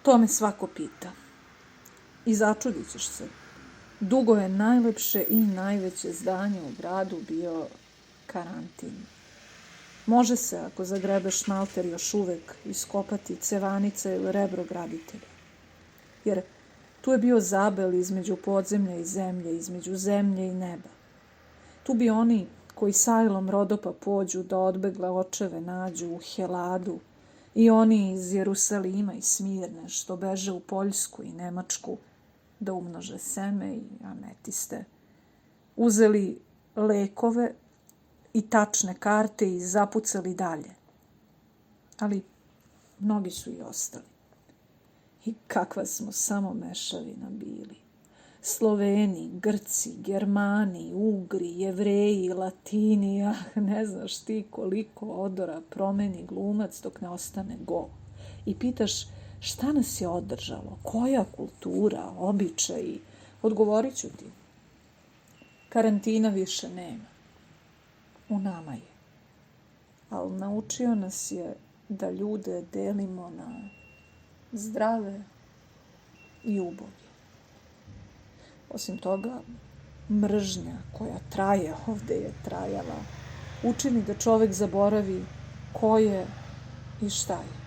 To me svako pita. I začudit ćeš se. Dugo je najlepše i najveće zdanje u gradu bio karantin. Može se, ako zagrebeš šmalter, još uvek iskopati cevanica ili rebro graditelja. Jer tu je bio zabel između podzemlja i zemlje, između zemlje i neba. Tu bi oni koji sajlom rodopa pođu da odbegle očeve nađu u Heladu i oni iz Jerusalima i Smirne što beže u Poljsku i Nemačku da umnože seme i ametiste. Uzeli lekove i tačne karte i zapucali dalje. Ali mnogi su i ostali. I kakva smo samo mešavina bili. Sloveni, Grci, Germani, Ugri, Jevreji, Latini, ne znaš ti koliko odora promeni glumac dok ne ostane gol. I pitaš šta nas je održalo, koja kultura, običaji, odgovorit ću ti. Karantina više nema. U nama je. Ali naučio nas je da ljude delimo na zdrave i uboge. Osim toga, mržnja koja traje, ovde je trajala, učini da čovek zaboravi ko je i šta je.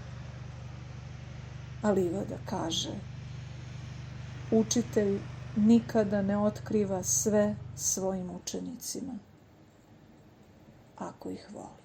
A Livada kaže, učitelj nikada ne otkriva sve svojim učenicima, ako ih voli.